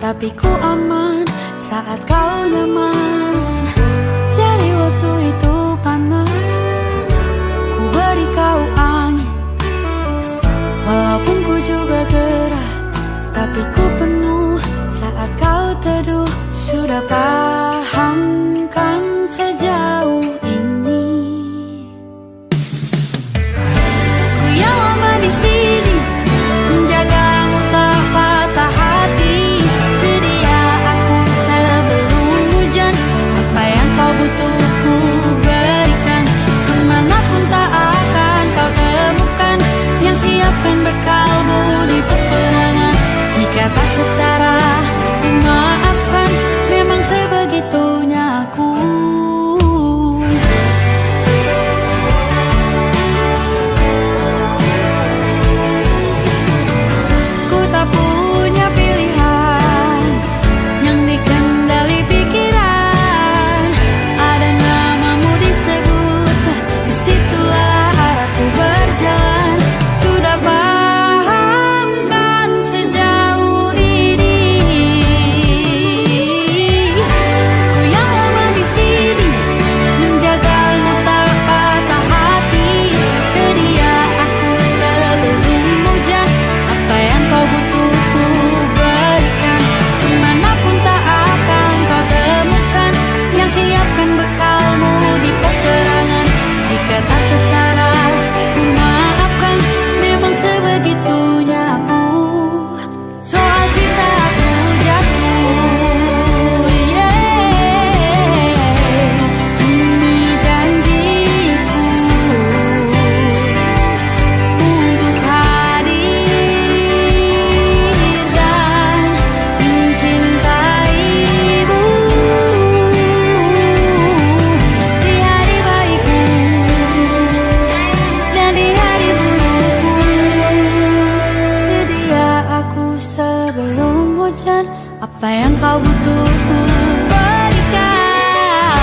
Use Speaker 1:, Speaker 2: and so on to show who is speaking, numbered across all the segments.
Speaker 1: tapi ku aman saat kau nyaman. Jadi waktu itu panas, ku beri kau angin. Walaupun ku juga gerah, tapi ku penuh saat kau teduh. Sudah paham kan sejauh ini? Ku yang lama di sini, menjagamu tak patah hati. Sedia aku sebelum hujan, apa yang kau butuh ku berikan. Kemanapun tak akan kau temukan yang siapkan bekalmu di peperangan. Jika tak setara, ku maafkan, memang sebegitunya aku. Ku tak punya pilihan yang dikendali pikiran. Ada namamu disebut, disitulah arahku berjalan. Sudah paham kan sejauh ini? Ku yang lama di sini, menjagamu tak patah hati. Sedia aku sebelum hujan, apa yang kau butuh ku berikan. Kemanapun tak akan kau temukan yang siapkan bekalmu di peperangan. Jika tak setara, ku maafkan, memang sebegitunya aku. Soal cinta aku jatuh, ini janjiku untuk hadir dan mencintaimu di hari baikku dan di hari burukku. Sedia aku sebelum hujan, apa yang kau butuh ku berikan.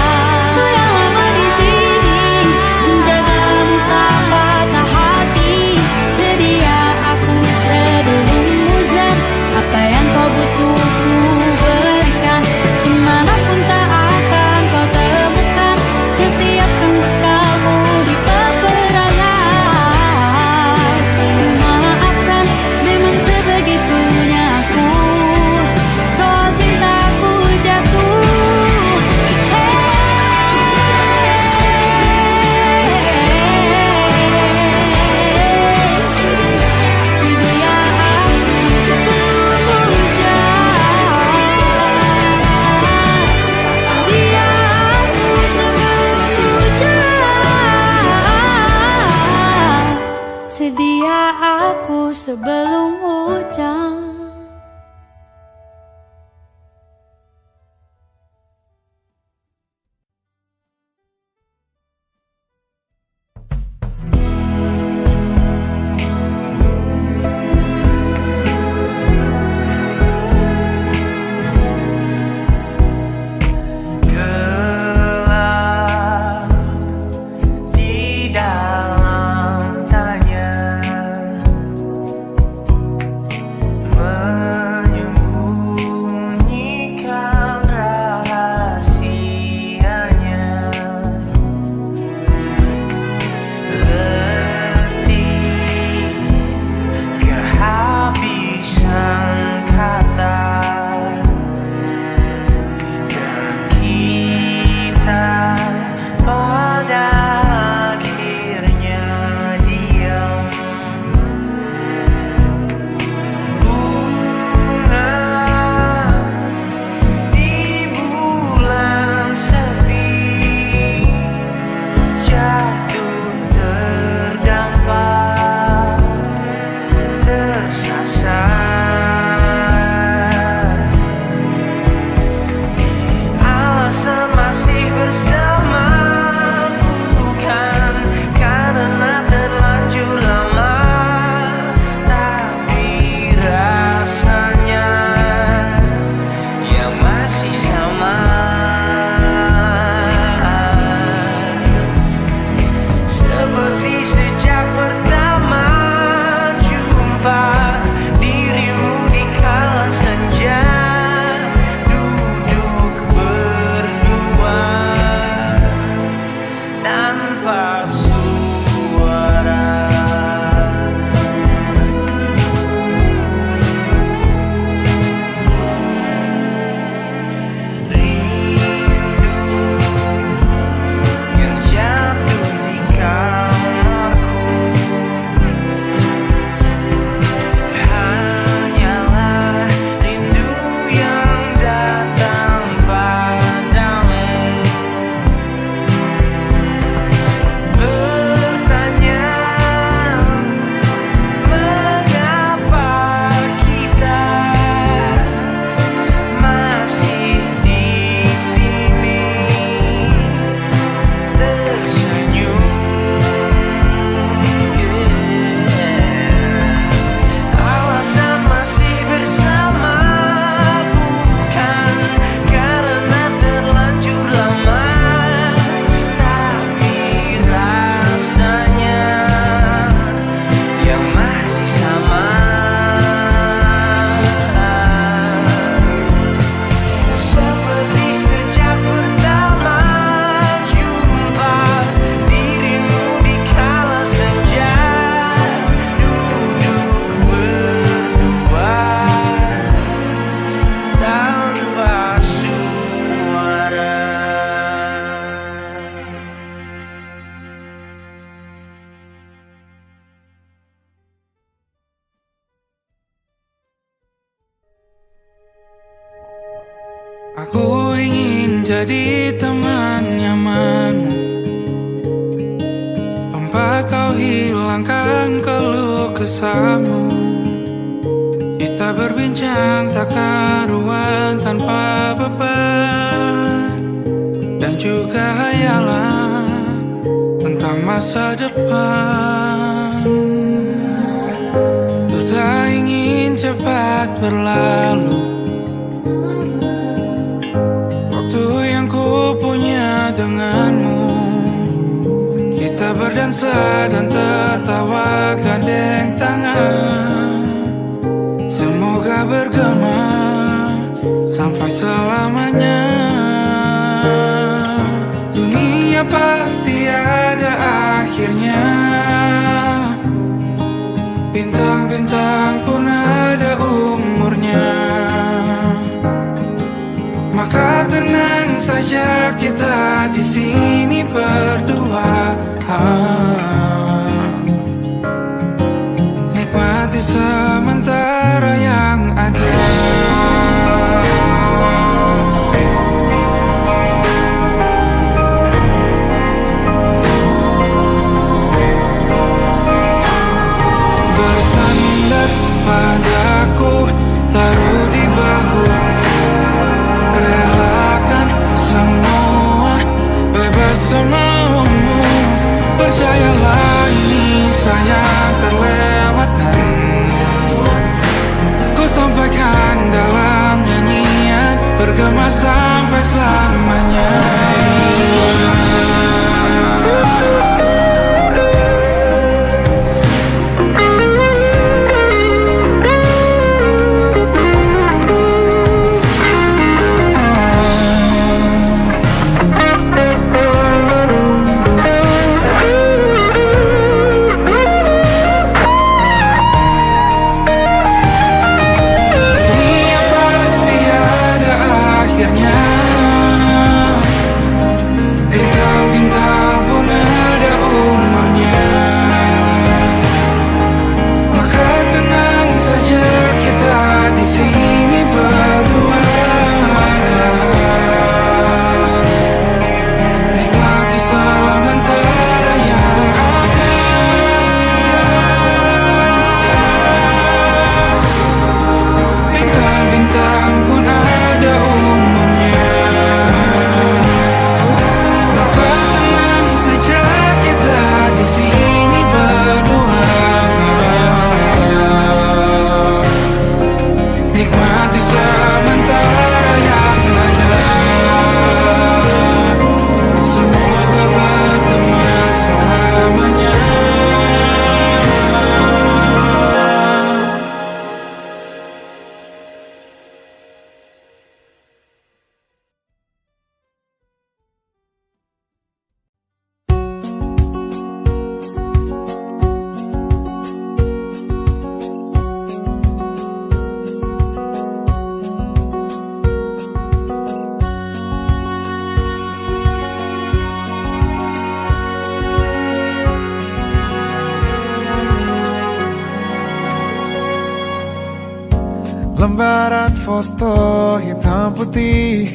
Speaker 1: Ku yang lama di sini, menjagamu tak patah hati. Sedia aku sebelum hujan, apa yang kau butuh ku berikan. Kemanapun tak akan kau temukan yang siapkan bekalmu di peperangan. Maafkan, memang sebegitunya aku. Soal cintaku jatuh.
Speaker 2: Aku ingin jadi teman nyamanmu, tempat kau hilangkan keluh kesahmu. Kita berbincang tak karuan tanpa beban, dan juga hayalan tentang masa depan. Ku tak ingin cepat berlalu waktu yang ku punya denganmu. Kita berdansa dan tertawa gandeng tangan, semoga bergema sampai selamanya. Dunia pasti ada akhirnya, bintang-bintang pun ada umurnya. Maka tenang saja kita di sini berdua, nikmati sementara yang ada. Bersandar padaku, taruh di bahu, relakan semua, bebas semaumu. Percayalah ini sayang terlewatkan, ku sampaikan dalam nyanyian, bergema sampai selamanya. Bintang-bintang pun ada umurnya, maka tenang saja kita di sini berdua, nikmati sementara yang ada. Bintang-bintang pun ada umurnya, di sini berdua, nikmati sementara yang ada. Semoga bergema selamanya.
Speaker 3: Lembaran foto hitam putih,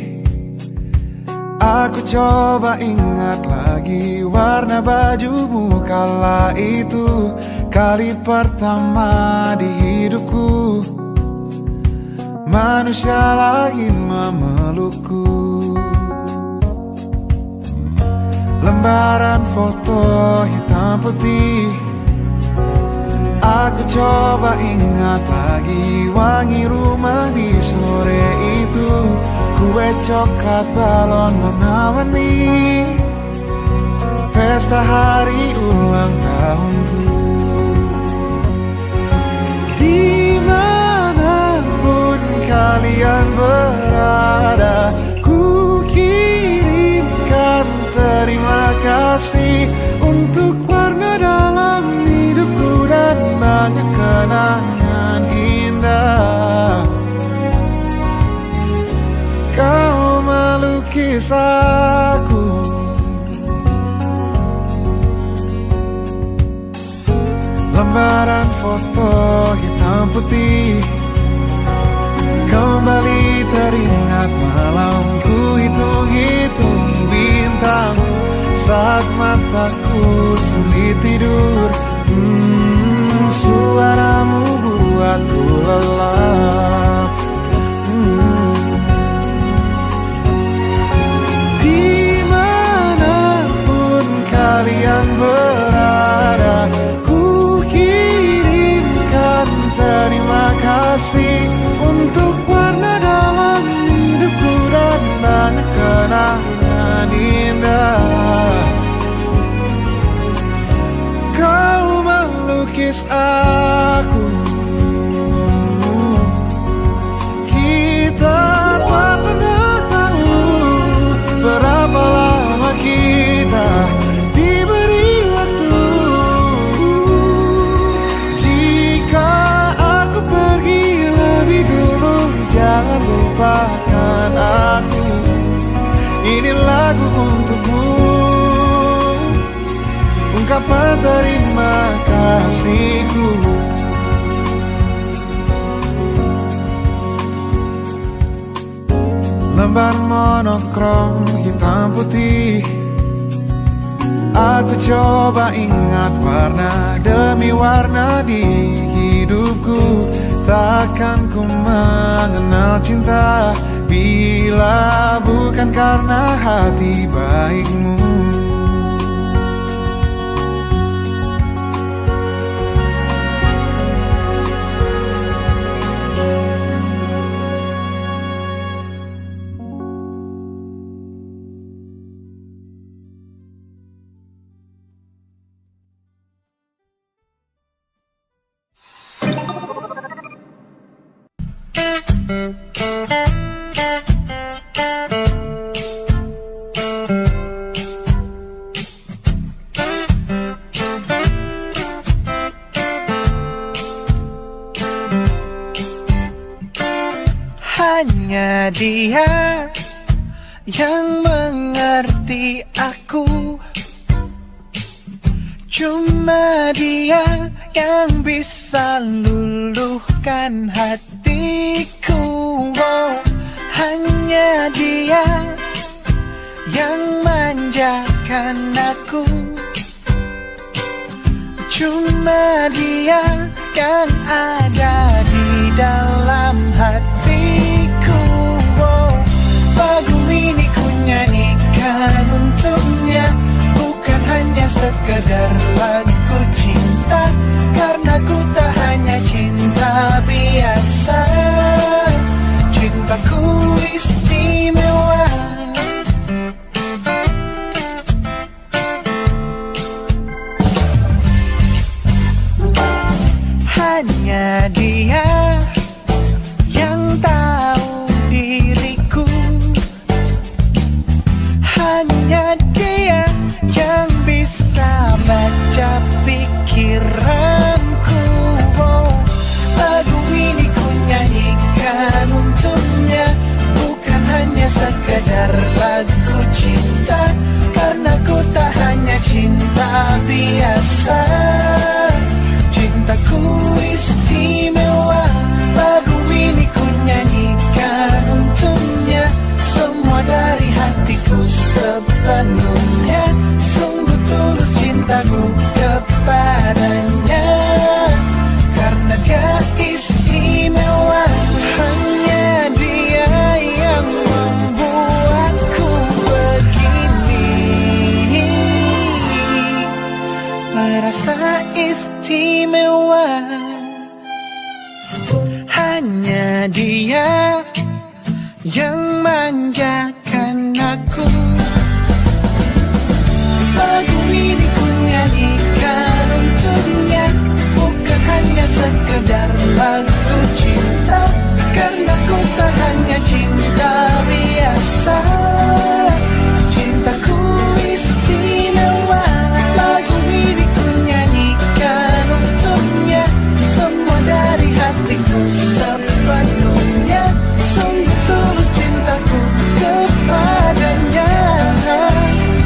Speaker 3: aku coba ingat lagi warna bajumu kala itu. Kali pertama di hidupku, manusia lain memelukku. Lembaran foto hitam putih, aku coba ingat lagi wangi rumah di sore itu. Kue coklat, balon warna-warni, pesta hari ulang tahunku. Dimanapun kalian berada, ku kirimkan terima kasih untuk warna dalam hidupku dan banyak kenangan indah. Kau melukis aku, lembaran foto hitam putih, kembali teringat malam saat mataku sulit tidur. Suaramu buatku lelap. Dimanapun kalian berada, ku kirimkan terima kasih untuk warna dalam hidupku dan banyak kenangan indah. Kau melukis aku, kita tak pernah tahu berapa lama kita diberi waktu. Jika aku pergi lebih dulu, jangan lupakan aku. Ini lagu untukmu, ungkapan terima kasihku. Lembar monokrom hitam putih, aku coba ingat warna demi warna di hidupku. Takkan ku mengenal cinta bila bukan karena hati baikmu.
Speaker 4: Hanya dia yang mengerti aku, cuma dia yang bisa luluhkan hatiku. Oh, hanya dia yang manjakan aku, cuma dia yang ada di dalam hatiku. Oh, lagu ini ku nyanyikan untuknya, bukan hanya sekedar lagu cinta, karena ku tak hanya cinta biasa. Cintaku istimewa. Hanya dia yang tahu diriku, hanya dia yang bisa baca pikiranku. Oh, lagu ini ku nyanyikan untuknya, bukan hanya sekedar lagu cinta, karena ku tak hanya cinta biasa. Cintaku istimewa. Lagu ini ku nyanyikan untuknya, semua dari hatiku sepenuhnya. Sungguh tulus cintaku kepadanya, karena dia istimewa. Hanya dia yang membuatku begini, merasa istimewa. Hanya dia yang manjakan aku. Lagu ini ku nyanyikan untuknya, bukan hanya sekedar lagu cinta, karena ku tak hanya cinta biasa. Cintaku istimewa. Lagu ini ku nyanyikan untuknya, semua dari hatiku sepenuhnya. Sungguh tulus cintaku kepadanya,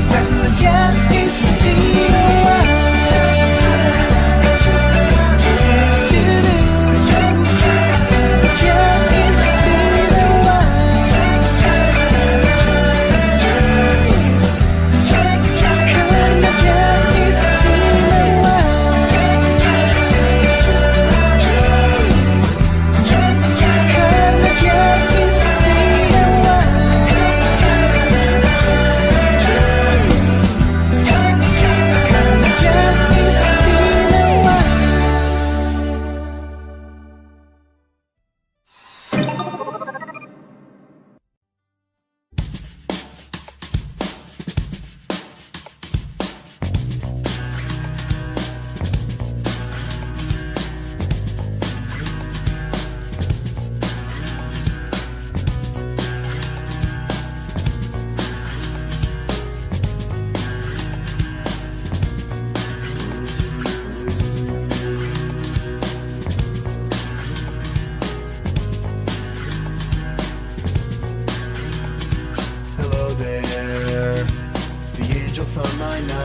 Speaker 4: karena dia istimewa.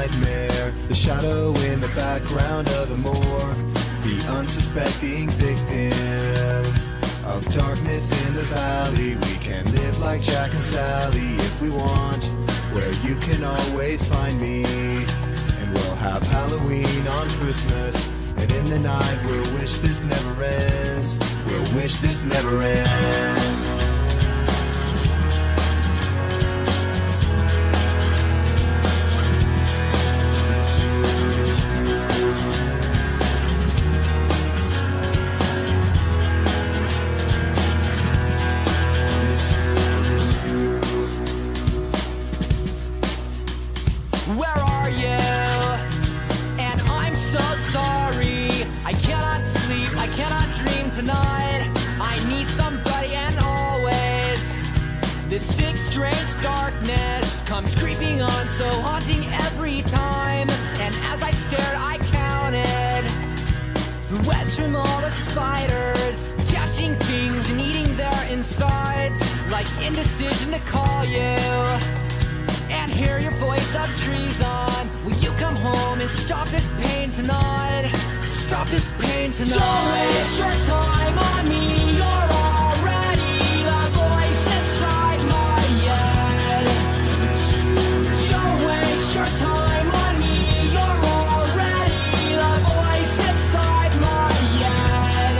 Speaker 3: nightmare, the shadow in the background of the morgue, the unsuspecting victim of darkness in the valley. We can live like Jack and Sally if we want, where you can always find me. And we'll have Halloween on Christmas, and in the night we'll wish this never ends. We'll wish this never ends.
Speaker 5: Where are you? And I'm so sorry. I cannot sleep, I cannot dream tonight. I need somebody and always. This sick, strange darkness comes creeping on, so haunting every time. And as I stared, I counted the webs from all the spiders, catching things and eating their insides, like indecision to call you and hear your voice of treason. Will you come home and stop this pain tonight? Stop this pain tonight. Don't waste your time on me. You're already the voice inside my head. Don't waste your time on me. You're already the voice inside my head.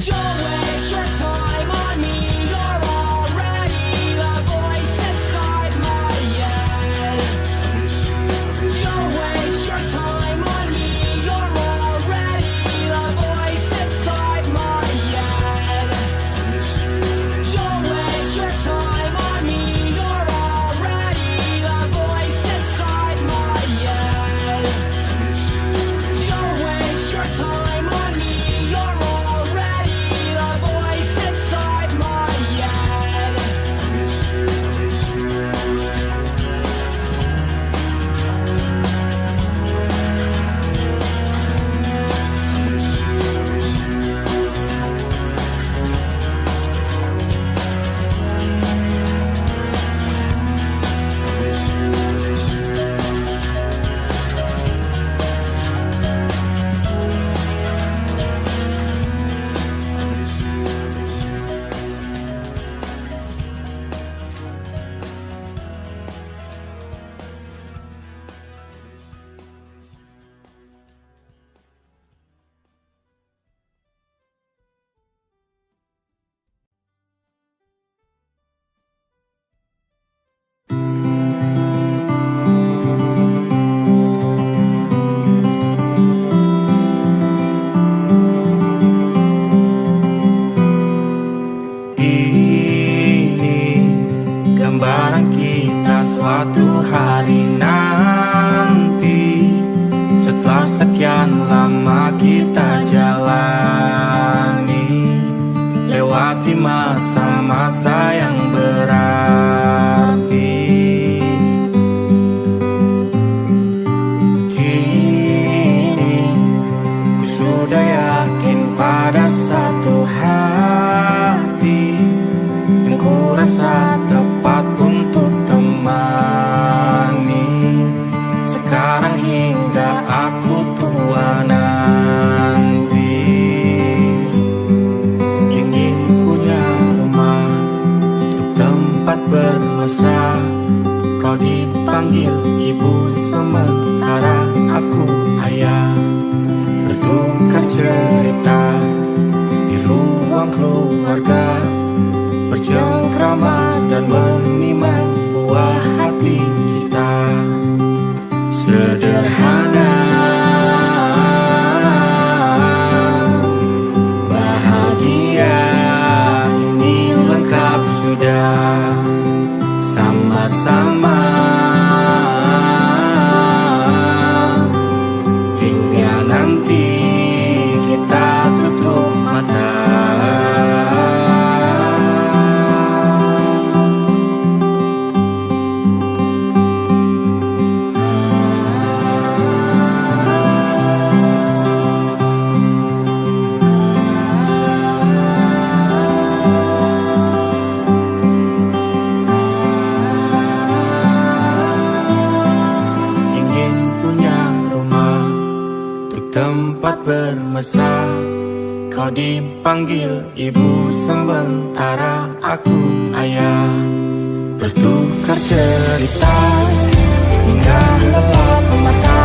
Speaker 5: Don't waste your time on me. You're already the voice inside my head. Don't waste your time on me. You're already the voice inside my head. Don't waste your time on me. You're already the voice inside my head. Don't waste your time on me. You're already the voice inside my head.
Speaker 6: Ini gambaran kita suatu hari nanti, setelah sekian lama kita jalani, lewati masa-masa yang berarti. Kini ku sudah yakin pada satu hati yang ku rasa tepat untuk temani, sekarang hingga aku tua nanti. Ingin punya rumah untuk tempat bermesra, kau dipanggil ibu sementara aku ayah, bertukar cerita di ruang keluarga, bercengkrama dan menimang buah hati kita. Sederhana tempat bermesra. Kau dipanggil ibu, sementara aku ayah. Bertukar cerita hingga lelap mata.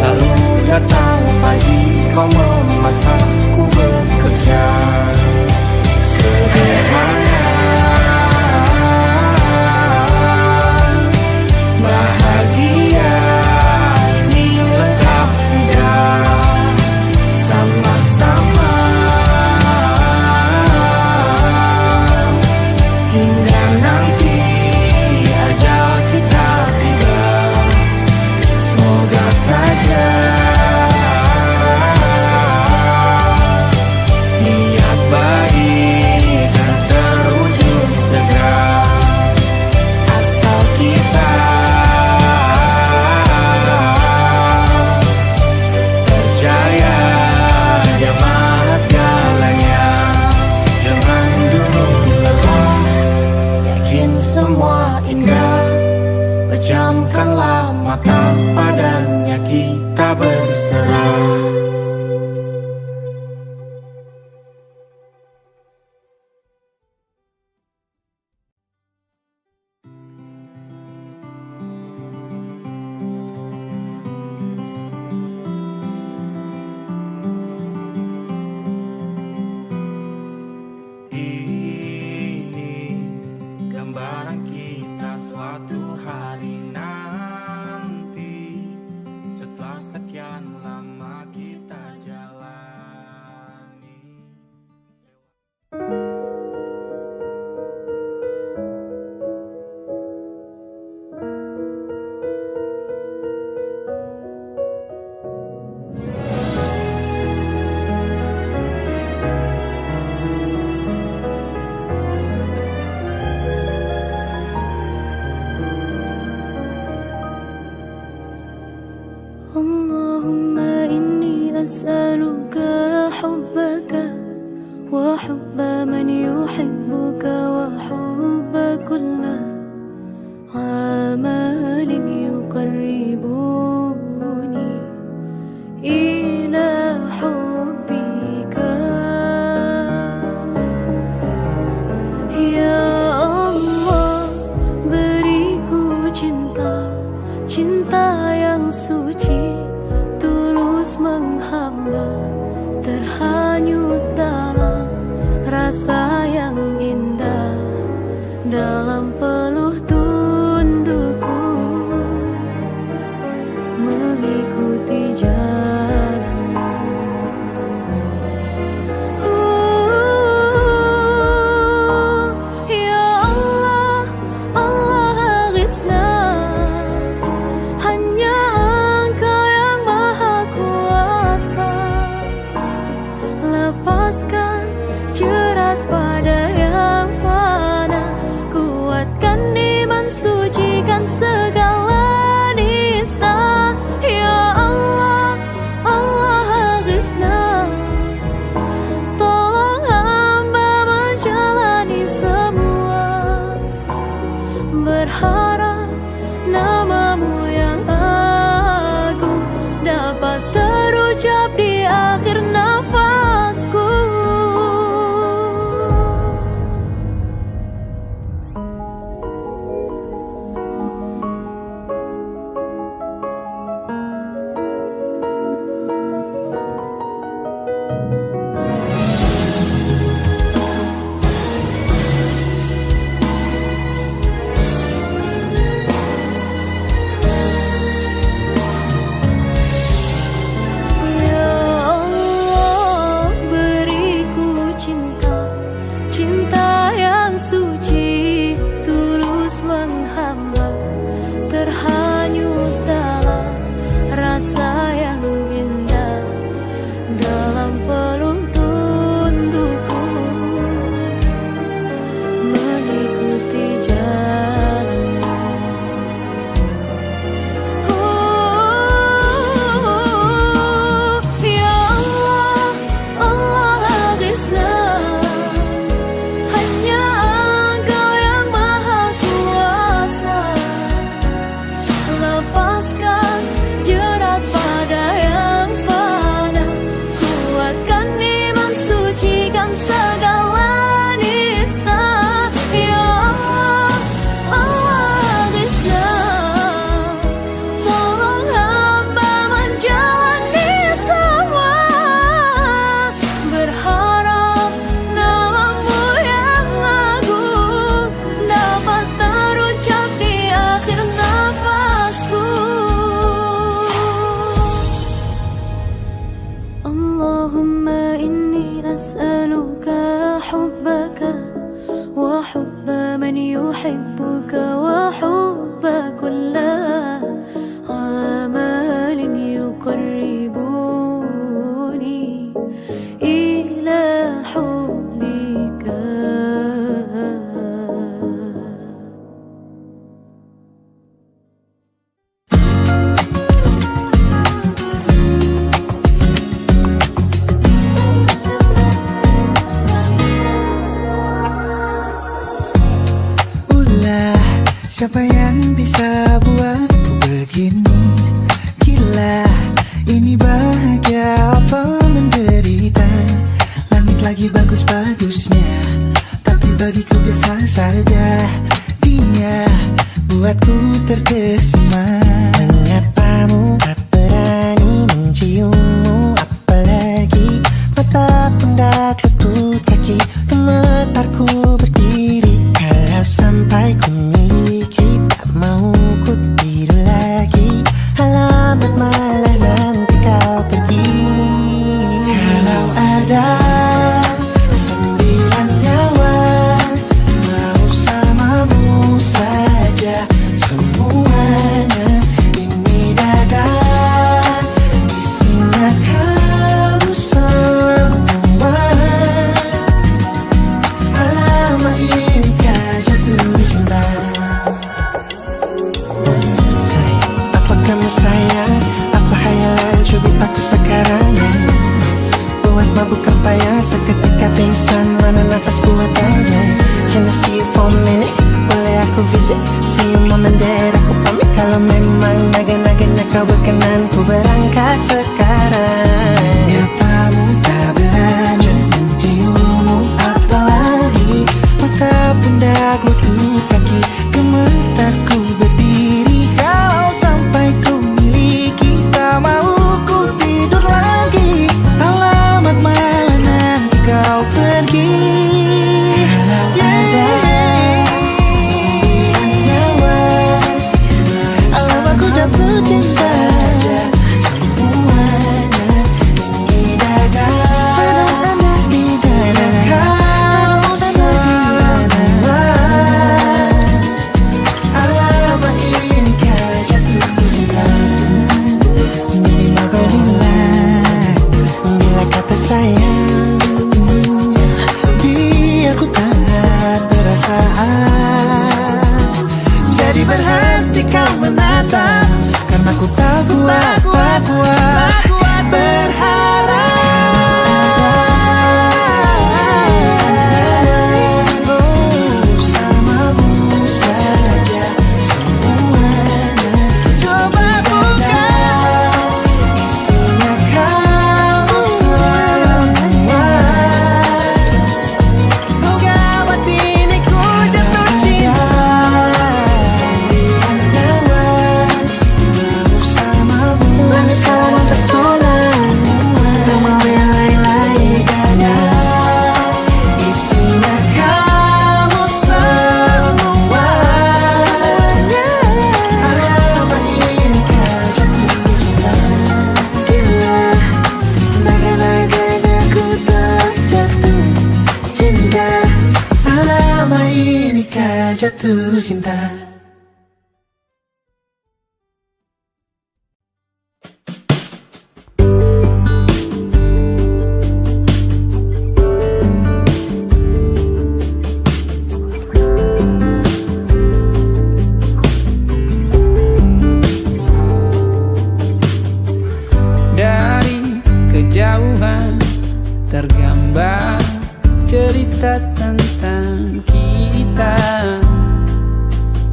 Speaker 6: Lalu datang pagi, kau memasak, ku bekerja. Sederhana, bahagia ini lengkap sudah. Sama-sama hingga nanti ajal kita tiba. Semoga saja niat baik dan terwujud segera, asal kita percaya Dia Maha segalanya. Jangan dulu lelah, yakin semua indah. Pejamkanlah mata, padanya kita berserah. Ini gambaran kita suatu hari nanti, setelah sekian lama kita jalani.
Speaker 1: Allahumma inni as'aluka hubbaka wa hubba man yuhibbuka wa hubba kulla amalin yuqarribuni ila hubbika. Ya Allah, beriku cinta, cinta yang suci, tulus menghamba, terhanyut dalam rasa yang indah, dalam peluh tundukku mengikuti jalanmu. Ya Allah, Allah aghithna, hanya Engkau yang maha kuasa. Lepaskan jerat
Speaker 4: Siapa yang bisa buatku begini? Gila, ini bahagia apa menderita? Langit lagi bagus-bagusnya, tapi bagiku biasa saja. Dia buatku terkesima. Menyapamu tak berani menciummu, apalagi mata pundak lutut kaki. Gemetarku berdiri kalau sampai ku miliki. Tak mau ku tidur lagi, alamat malah nanti kau pergi. Kalau ada 9 nyawa, mau samamu saja semuanya. Ini dada isinya kamu semua. Alamak inikah jatuh cinta. Apa kamu sayang? Apa hayalan cubit aku sekarang? Buat mabuk apa ya? Seketika pingsan, mana nafas buatannya? Can I see you for a minute? Boleh aku visit? See you mom and dad, aku pamit. Kalau memang naga-naganya kau berkenan, ku berangkat sekarang. Nyatamu tak berani menciummu, apalagi mata pundak lutut kaki. Gemetarku berdiri kalau sampai ku miliki. Tak mau ku tidur lagi, alamat malah nanti kau pergi. Kalau ada 9 nyawa, alamat ku jatuh cinta. Semuanya ini dada isinya kamu semua. Alamat inikah jatuh cinta. Minimal kau bilang, bila kata sayang, biar ku tak perasaan. Jadi berhenti kau menatap, karena ku tak kuat berharap. Bersamamu saja semuanya. Coba buka, isinya kamu semua. Oh gawat ini ku jatuh cinta. 9 nyawa, bersamamu pesona. Tak mau yang lain-lain dada isinya kamu semua. Alamat inikah jatuh cinta. Gila, naga-naganya ku tak jatuh cinta. Alamat inikah jatuh cinta.
Speaker 2: Dari kejauhan tergambar cerita tentang kita,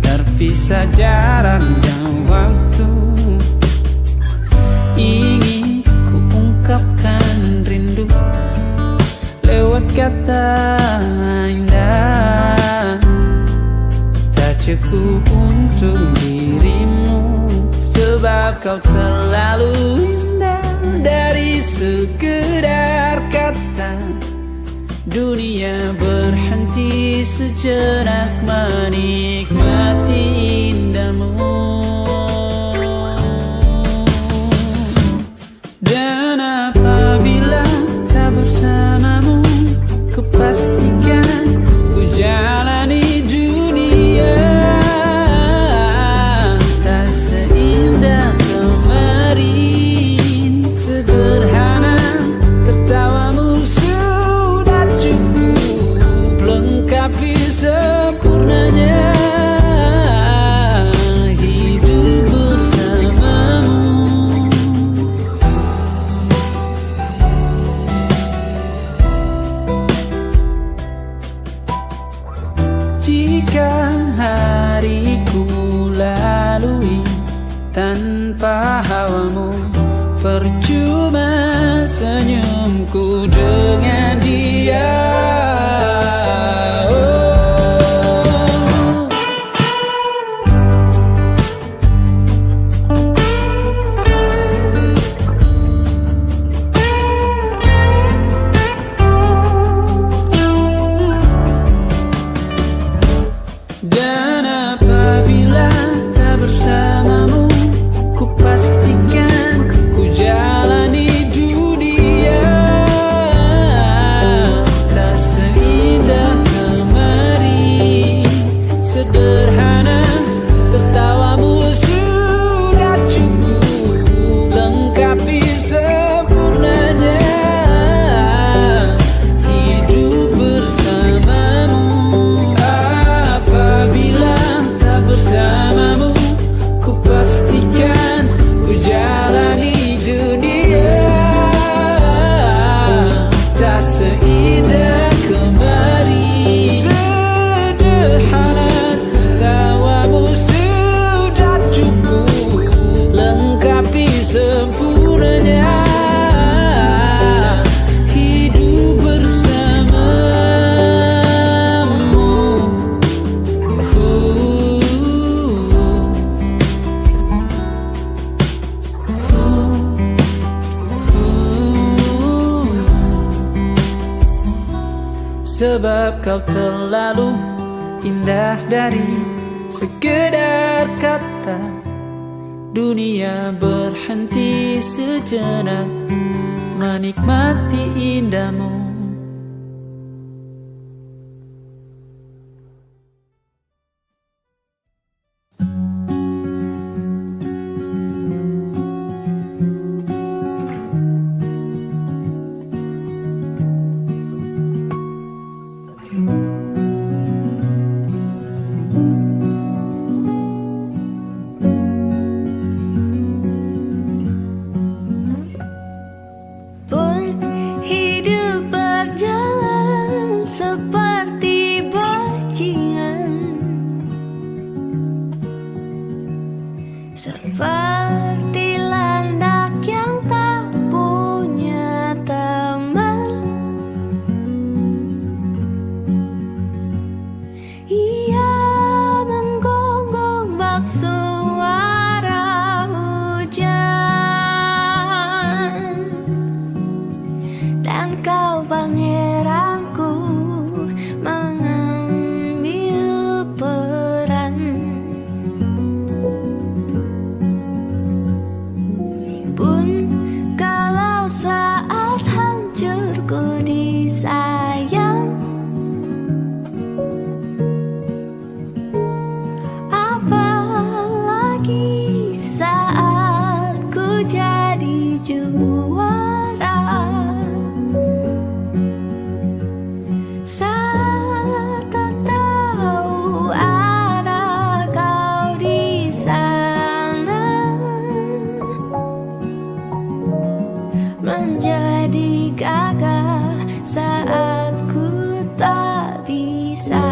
Speaker 2: terpisah jarak dan waktu. Ingin ku ungkapkan rindu lewat kata indah. Tak cukup untuk dirimu, sebab kau terlalu indah. Dari sekedar kata, dunia berhenti sejenak menikmati indahmu. Dan apabila tak bersamamu, kupastikan ku jalani dunia tak seindah kemarin. Sederhana tertawamu sudah cukup lengkapi sempurnanya.
Speaker 7: Percuma senyumku dengan dia. Dan apabila tak bersamamu, ku pastikan ku jalani dunia tak seindah kemarin. Sederhana, tertawamu sudah cukup lengkapi sempurnanya hidup bersamamu. Apabila tak bersamamu, ku pastikan ku jalani dunia tak seindah kemarin. Sederhana, tertawamu sudah cukup lengkapi sempurnanya hidup bersamamu. Sebab kau terlalu indah dari sekedar kata. Dunia berhenti sejenak menikmati indahmu.
Speaker 1: Pun hidup berjalan seperti bajingan, seperti landak yang tak punya teman. Ia menggonggong bak suara hujan, dan kau pangeranku mengambil peran. Pun kalau saat hancurku disayang, apalagi saat ku jadi juara. Saat tak tahu arah kau di sana, menjadi gagah saat ku tak bisa.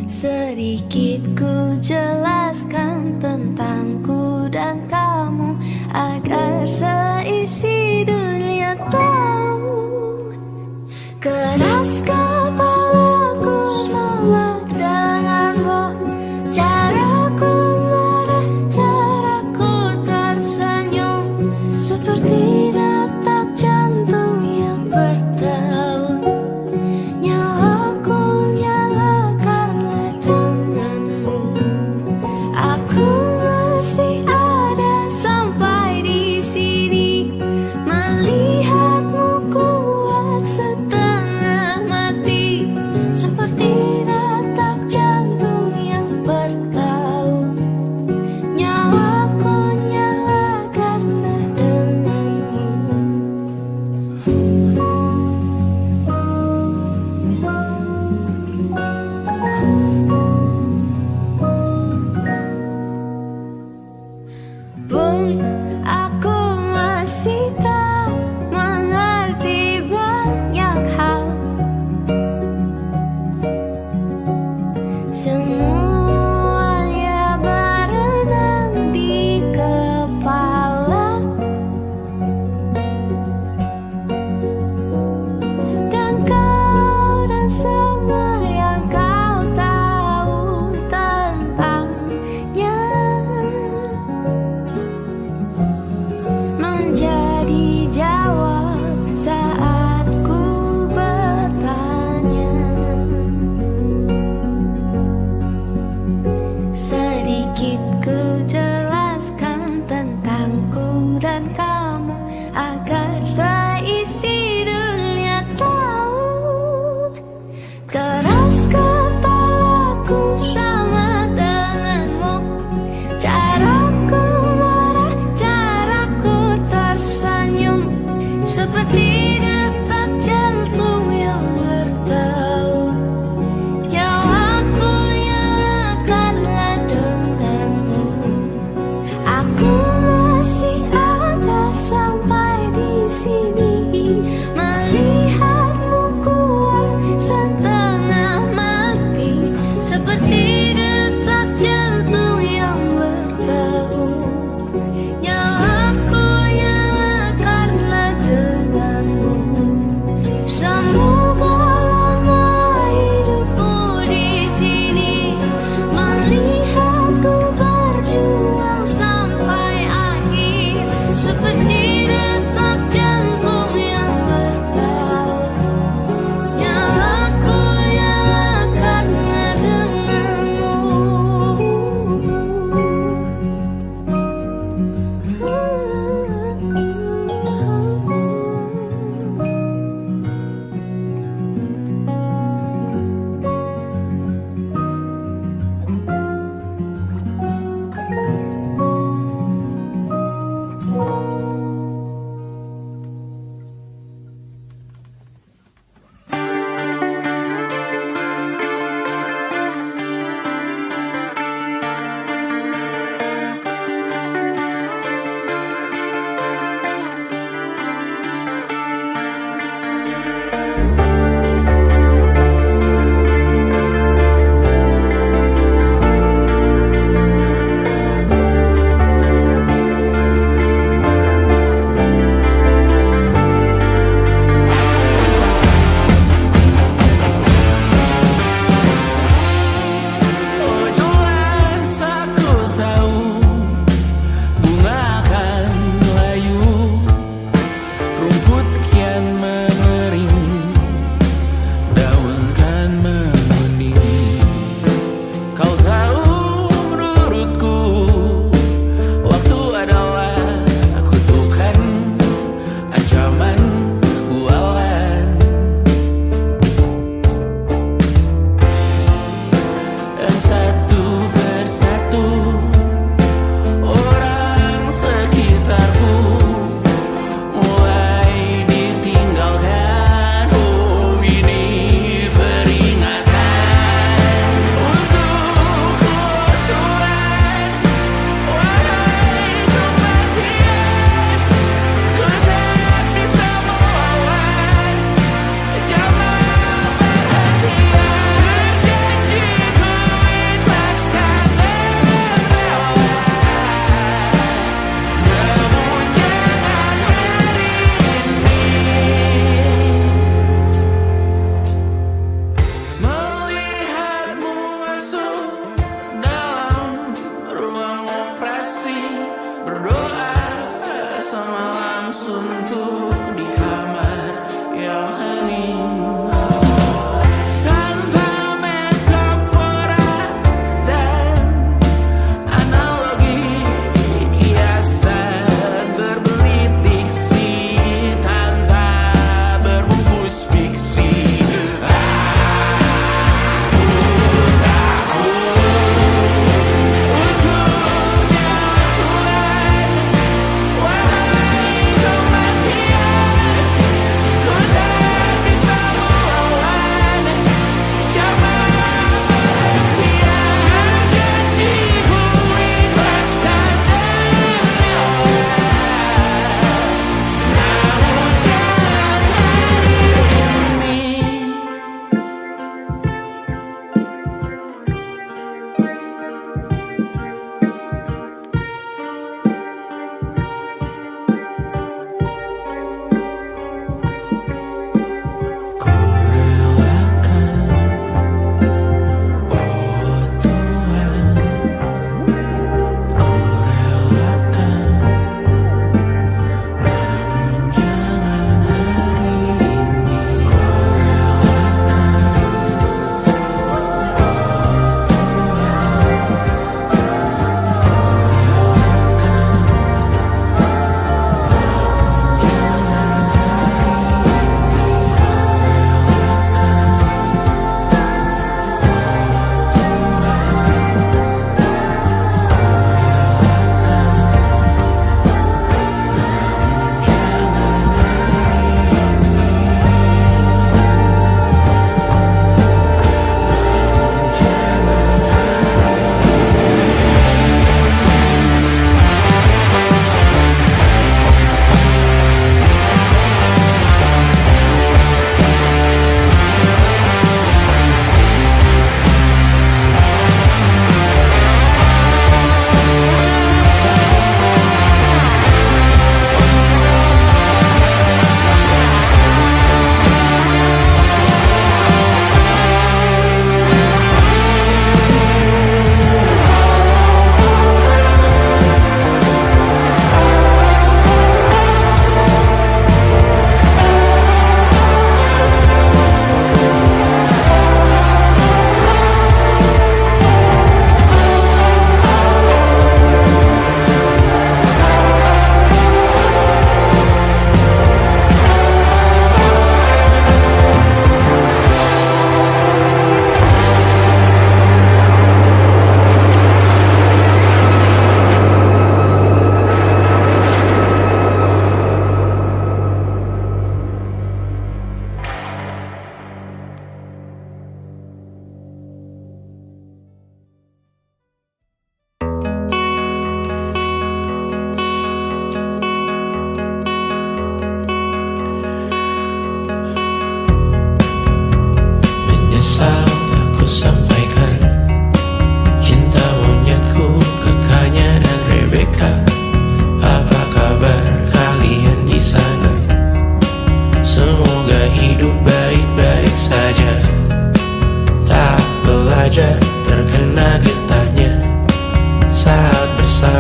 Speaker 1: Sedikit ku jelaskan tentangku dan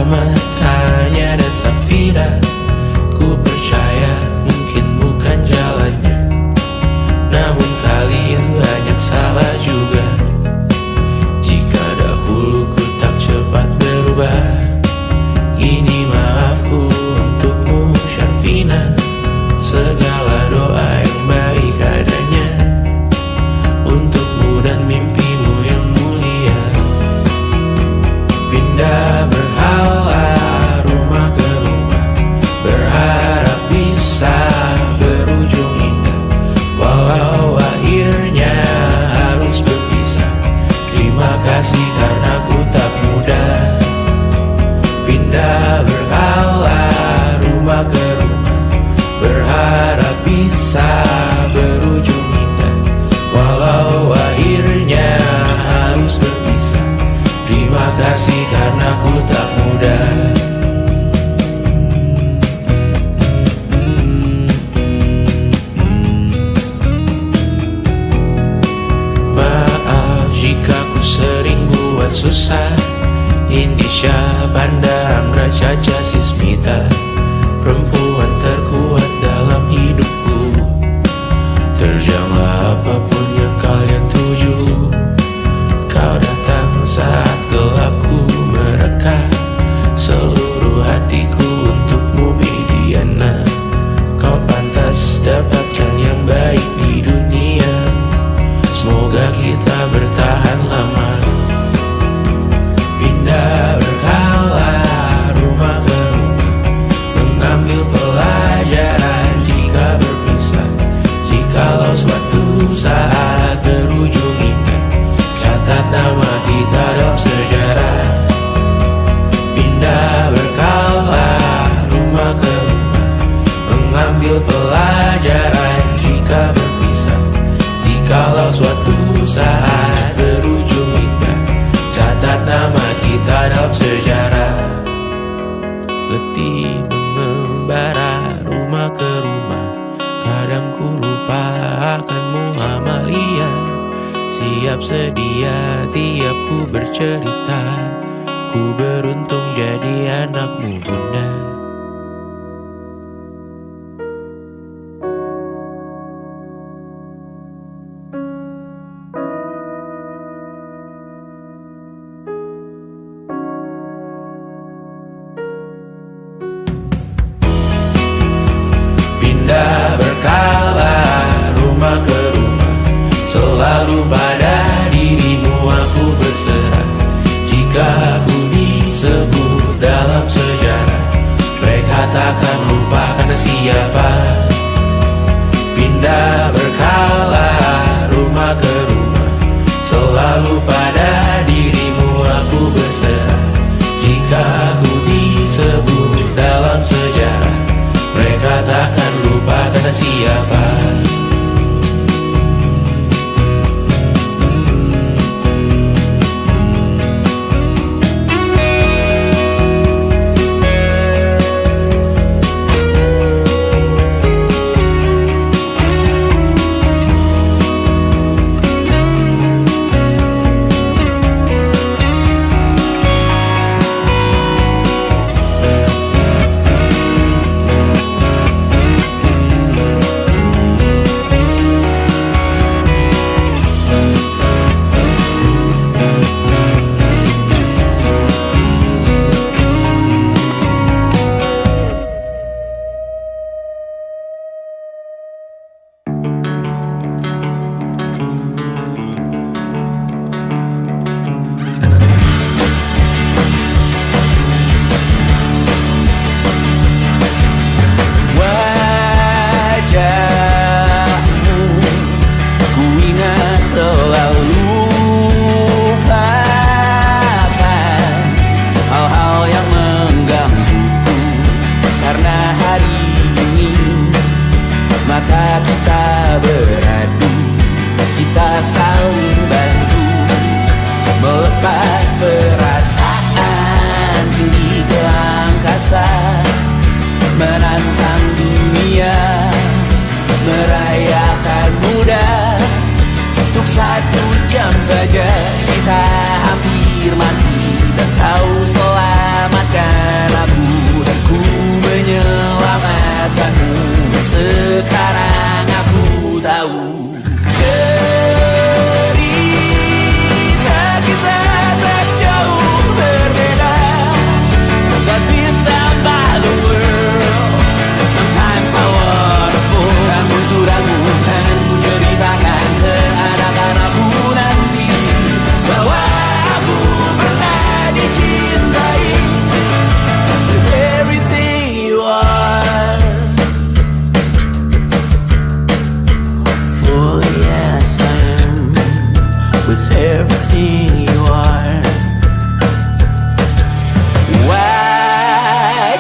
Speaker 8: Selamat Tanya dan Safira. Ku percaya mungkin bukan jalannya, namun kalian banyak salah juga. Jika dahulu ku tak cepat berubah, ini maafku untukmu Syarfina. Segala doa yang baik adanya untukmu dan mimpimu yang mulia. Pindah berkala rumah ke rumah, berharap bisa berujung indah. Walau akhirnya harus berpisah, terima kasih karena ku tak mudah. Pindah berkala rumah ke rumah, berharap bisa berujung indah. Walau akhirnya harus berpisah, terima kasih karena ku tak mudah. Maaf jika ku sering buat susah. Indisha, Banda, Anggra, Caca, Sismita, perempuan terkuat dalam hidupku. Terjanglah apapun yang kalian tuju. Kau datang saat gelapku mereka, seluruh hatiku untukmu Mediana. Kau pantas dapatkan yang baik di dunia, semoga kita bertahan lama. Pindah berkala rumah ke rumah, mengambil pelajaran jika berpisah. Jikalau suatu saat berujung indah, catat nama kita dalam sejarah. Pindah berkala rumah ke rumah, mengambil pelajaran jika berpisah. Jikalau suatu saat berujung indah, catat nama kita dalam sejarah. Letih mengembara rumah ke rumah, kadang ku lupa akanmu Amalia. Siap sedia tiap ku bercerita, ku beruntung jadi anakmu Bunda. Pindah berkala rumah ke rumah, selalu pada dirimu aku berserah. Jika aku disebut dalam sejarah,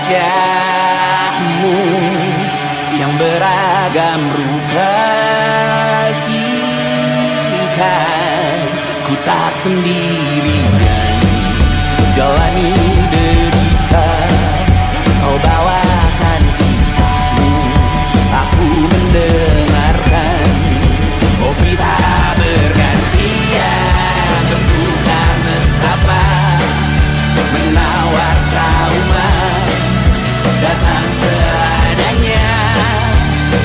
Speaker 5: wajahmu yang beragam rupa, pastikan ku tak sendirian jalani derita. Kau bawakan kisahmu, aku mendengarkan. Oh kita bergantian bertukar nestapa, menawar trauma datang seadanya.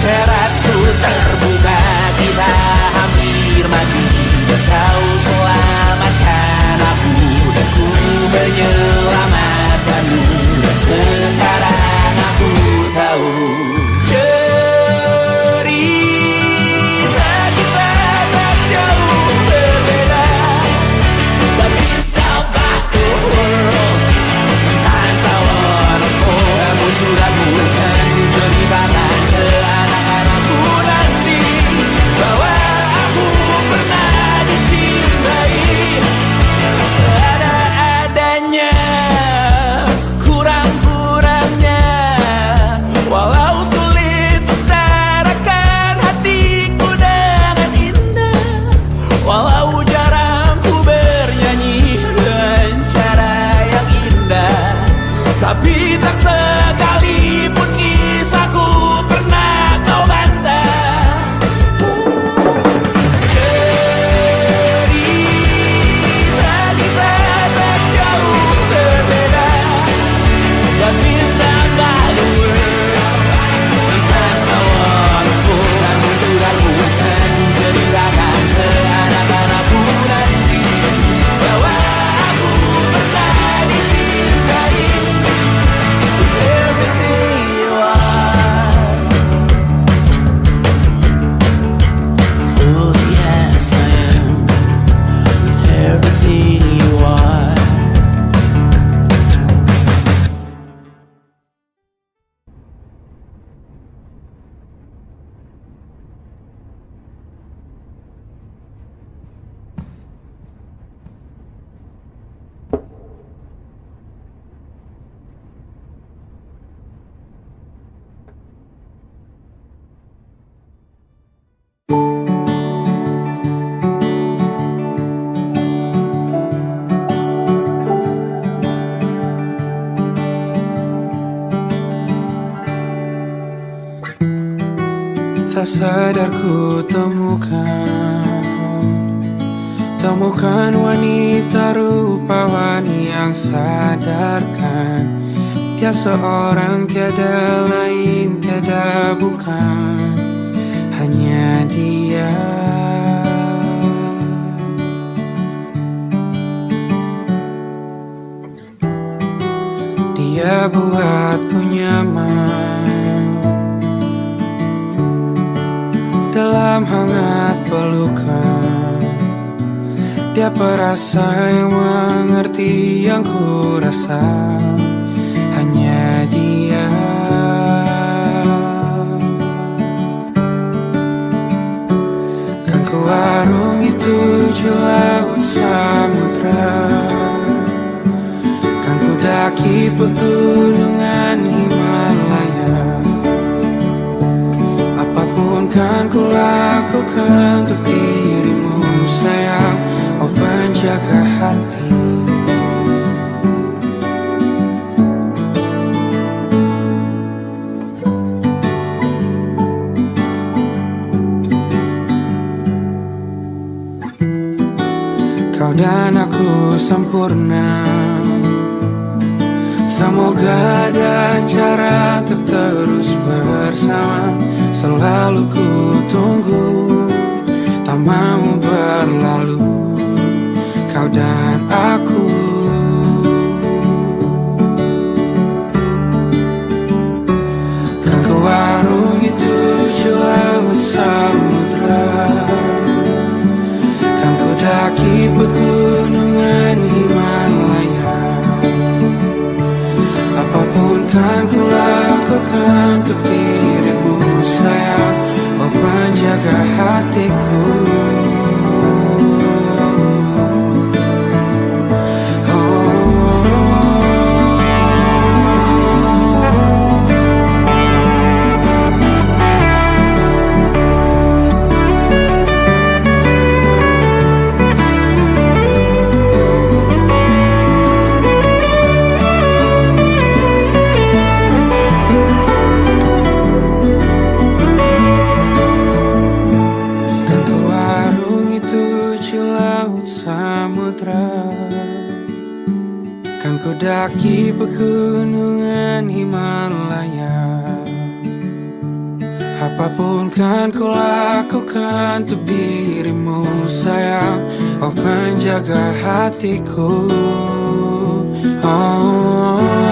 Speaker 5: Terasku terbuka, kita hampir mati, dan kau selamatkan aku, dan ku menyelamatkanmu. Dan sekarang aku tahu cerita kita tak jauh berbeda. But it's about the world. Sometimes I wanna fall. Namun sudah bukan ku ceritakan ke anak-anakku nanti bahwa aku pernah dicintai seada-adanya, sekurang-kurangnya. Walau sulit utarakan hatiku dengan indah, walau jarang ku bernyanyi dengan cara yang indah, tapi tak sekalipun kisahku pernah kau bantah. Cerita kita tak jauh berbeda, but it's about the world. Sometimes I wanna fall. Namun sudah bukan ku ceritakan ke anak-anakku nanti bahwa aku pernah dicintai. Everything you are, fully yes I am, with everything you are.
Speaker 2: Tak sadar ku temukan wanita rupawan yang sadarkan dia seorang, tiada lain, tiada bukan, hanya dia. Dia buatku nyaman dalam hangat pelukan. Dia perasa yang mengerti yang ku rasa, hanya dia. Kan ku arungi 7 laut samudra, kan ku daki pegunungan Himalaya. Apapun kan ku lakukan untuk dirimu sayang, oh penjaga hati. Kau dan aku sempurna, semoga ada cara untuk terus bersama. Selalu ku tunggu, tak mau berlalu, kau dan aku. Kan ku arungi 7 laut samudra, kan ku daki pegunungan Himalaya. Apapun kan ku lakukan untuk dirimu sayang, oh penjaga hatiku. Oh, pegunungan Himalaya. Apapun kan ku lakukan untuk dirimu sayang, oh penjaga hatiku. Oh